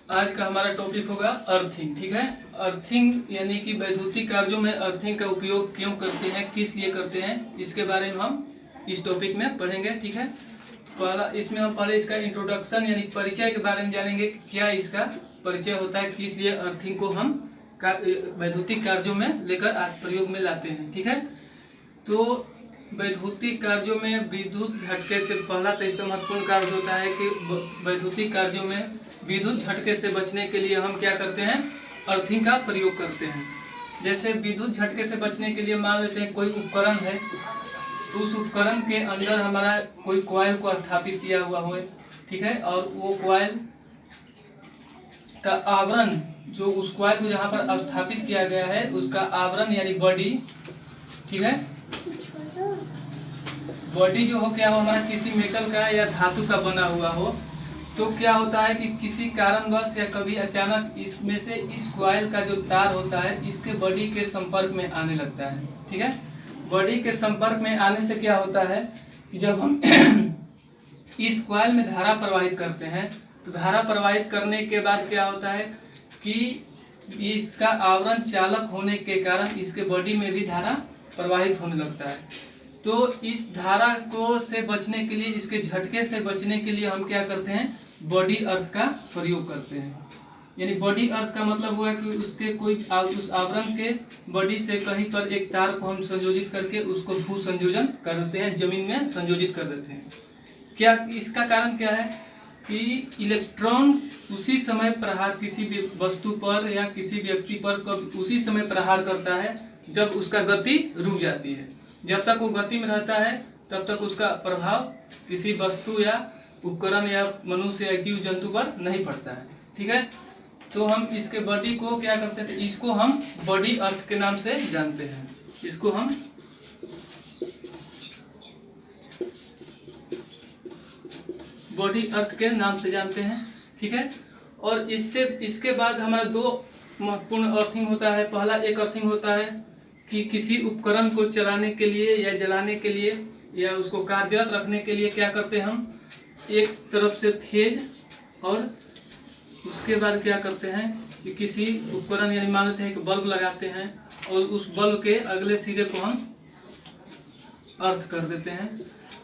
आज का हमारा टॉपिक होगा अर्थिंग। ठीक है, अर्थिंग यानी कि वैद्युतिक कार्यों में अर्थिंग का उपयोग क्यों करते हैं, किस लिए करते हैं, इसके बारे में हम इस टॉपिक में पढ़ेंगे। ठीक है, इसमें हम पहले इसका इंट्रोडक्शन यानी परिचय के बारे में जानेंगे, क्या इसका परिचय होता है, किस लिए अर्थिंग को हम वैद्युतिक कार्यों में लेकर प्रयोग में लाते हैं। ठीक है, तो वैद्युतिक कार्यों में विद्युत झटके से पहला तो इसका महत्वपूर्ण कार्य होता है कि वैद्युतिक कार्यों में विद्युत झटके से बचने के लिए हम क्या करते हैं, अर्थिंग का प्रयोग करते हैं। जैसे विद्युत झटके से बचने के लिए मान लेते हैं कोई उपकरण है, तो उस उपकरण के अंदर हमारा कोई कॉइल को स्थापित किया हुआ हो, ठीक है, और वो कॉइल का आवरण, जो उस कॉइल को जहाँ पर स्थापित किया गया है उसका आवरण यानी बॉडी, ठीक है, बॉडी जो हो क्या हो हमारा किसी मेटल का या धातु का बना हुआ हो, तो क्या होता है कि किसी कारणवश या कभी अचानक इसमें से इस कॉइल का जो तार होता है इसके बॉडी के संपर्क में आने लगता है। ठीक है, बॉडी के संपर्क में आने से क्या होता है कि जब हम इस कॉइल में धारा प्रवाहित करते हैं तो धारा प्रवाहित करने के बाद क्या होता है कि इसका आवरण चालक होने के कारण इसके बॉडी में भी धारा प्रवाहित होने लगता है। तो इस धारा को से बचने के लिए, इसके झटके से बचने के लिए हम क्या करते हैं, बॉडी अर्थ का प्रयोग करते हैं। यानी बॉडी अर्थ का मतलब हुआ कि उसके कोई उस आवरण के बॉडी से कहीं पर एक तार को हम संयोजित करके उसको भू संयोजन कर देते हैं, जमीन में संयोजित कर देते हैं। क्या इसका कारण क्या है कि इलेक्ट्रॉन उसी समय प्रहार किसी भी वस्तु पर या किसी व्यक्ति पर कब उसी समय प्रहार करता है जब उसका गति रुक जाती है। जब तक वो गति में रहता है तब तक उसका प्रभाव किसी वस्तु या उपकरण या मनुष्य या जीव जंतु पर नहीं पड़ता है। ठीक है, तो हम इसके बॉडी को क्या करते थे, इसको हम बॉडी अर्थ के नाम से जानते हैं। इसको हम बॉडी अर्थ के नाम से जानते हैं। ठीक है, और इसके बाद हमारा दो महत्वपूर्ण अर्थिंग होता है। पहला एक अर्थिंग होता है कि किसी उपकरण को चलाने के लिए या जलाने के लिए या उसको कार्यरत रखने के लिए क्या करते हैं, हम एक तरफ से फेज, और उसके बाद क्या करते हैं कि किसी उपकरण यानी मान लेते हैं कि बल्ब लगाते हैं और उस बल्ब के अगले सिरे को हम अर्थ कर देते हैं।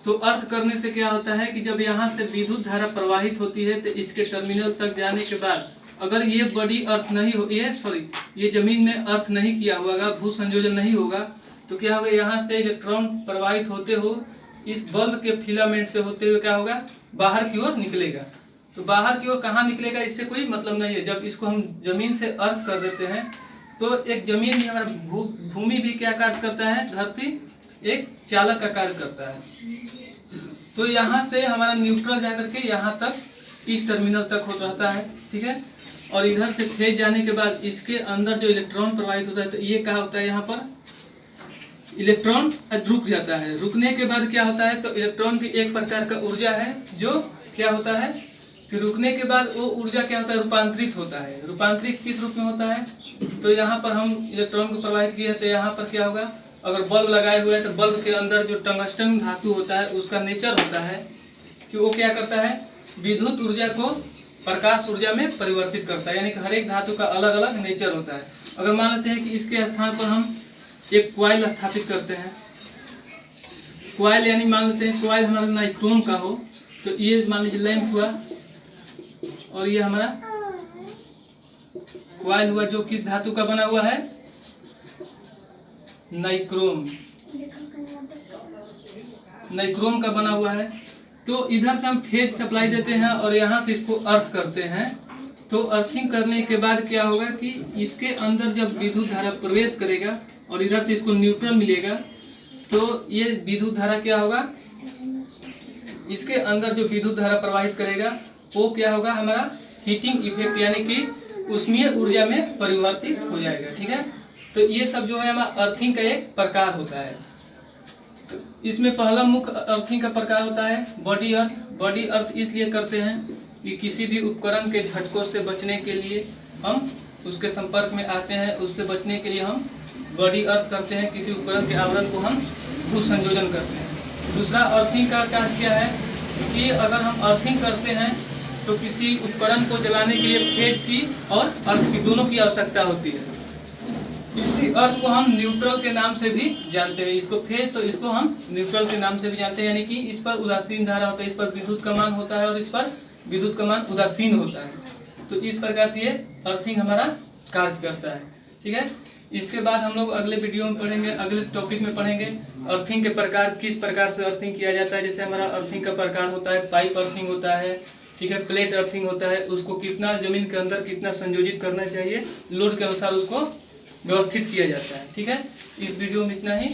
तो अर्थ करने से क्या होता है कि जब यहाँ से विद्युत धारा प्रवाहित होती है तो इसके टर्मिनल तक जाने के बाद अगर ये बॉडी अर्थ नहीं हो, ये जमीन में अर्थ नहीं किया होगा, भू संयोजन नहीं होगा, तो क्या होगा, यहाँ से इलेक्ट्रॉन प्रवाहित होते हो इस बल्ब के फिलामेंट से होते हुए क्या होगा, बाहर की ओर निकलेगा। तो बाहर की ओर कहाँ निकलेगा इससे कोई मतलब नहीं है। जब इसको हम जमीन से अर्थ कर देते हैं तो एक जमीन में हमारा भूमि भी क्या कार्य करता है, धरती एक चालक का कार्य करता है। तो यहाँ से हमारा न्यूट्रल जाकर के यहाँ तक इस टर्मिनल तक हो रहता है। ठीक है, और इधर से फेज जाने के बाद इसके अंदर जो इलेक्ट्रॉन प्रवाहित होता है तो ये क्या होता है, यहाँ पर इलेक्ट्रॉन रुक जाता है। रुकने के बाद क्या होता है, तो इलेक्ट्रॉन की एक प्रकार का ऊर्जा है जो क्या होता है कि रुकने के बाद वो ऊर्जा क्या होता है, रूपांतरित होता है। रूपांतरित किस रूप में होता है, तो यहाँ पर हम इलेक्ट्रॉन को प्रवाहित किए तो यहाँ पर क्या होगा, अगर बल्ब लगाए हुए हैं तो बल्ब के अंदर जो टंगस्टन धातु होता है उसका नेचर होता है कि वो क्या करता है, विद्युत ऊर्जा को प्रकाश ऊर्जा में परिवर्तित करता है। यानी कि हर एक धातु का अलग अलग नेचर होता है। अगर मान लेते हैं कि इसके स्थान पर हम एक कॉइल स्थापित करते हैं, कॉइल यानी मान लेते हैं कॉइल हमारा नाइक्रोम का हो, तो ये मान लीजिए लैंप हुआ और ये हमारा कॉइल हुआ जो किस धातु का बना हुआ है, नाइक्रोम का बना हुआ है। तो इधर से हम फेज सप्लाई देते हैं और यहाँ से इसको अर्थ करते हैं। तो अर्थिंग करने के बाद क्या होगा कि इसके अंदर जब विद्युत धारा प्रवेश करेगा और इधर से इसको न्यूट्रल मिलेगा तो ये विद्युत धारा क्या होगा, इसके अंदर जो विद्युत धारा प्रवाहित करेगा वो क्या होगा, हमारा हीटिंग इफेक्ट यानी कि ऊष्मीय ऊर्जा में परिवर्तित हो जाएगा। ठीक है, तो ये सब जो है हमारा अर्थिंग का एक प्रकार होता है। तो इसमें पहला मुख्य अर्थिंग का प्रकार होता है बॉडी अर्थ। बॉडी अर्थ इसलिए करते हैं कि किसी भी उपकरण के झटकों से बचने के लिए हम उसके संपर्क में आते हैं, उससे बचने के लिए हम बॉडी अर्थ करते हैं। किसी उपकरण के आवरण को हम भू संयोजन करते हैं। दूसरा अर्थिंग का कार्य क्या है कि अगर हम अर्थिंग करते हैं तो किसी उपकरण को जलाने के लिए फेज की और अर्थ की दोनों की आवश्यकता होती है। इसी अर्थ को हम न्यूट्रल के नाम से भी जानते हैं। इसको फेज तो इसको हम न्यूट्रल के नाम से भी जानते हैं, यानी कि इस पर उदासीन धारा होता है, इस पर विद्युत का मान होता है और इस पर विद्युत का मान उदासीन होता है। तो इस प्रकार से ये अर्थिंग हमारा कार्य करता है। ठीक है, इसके बाद हम लोग अगले वीडियो में पढ़ेंगे, अगले टॉपिक में पढ़ेंगे अर्थिंग के प्रकार, किस प्रकार से अर्थिंग किया जाता है। जैसे हमारा अर्थिंग का प्रकार होता है, पाइप अर्थिंग होता है, ठीक है, प्लेट अर्थिंग होता है, उसको कितना जमीन के अंदर कितना संयोजित करना चाहिए, लोड के अनुसार उसको व्यवस्थित किया जाता है। ठीक है, इस वीडियो में इतना ही।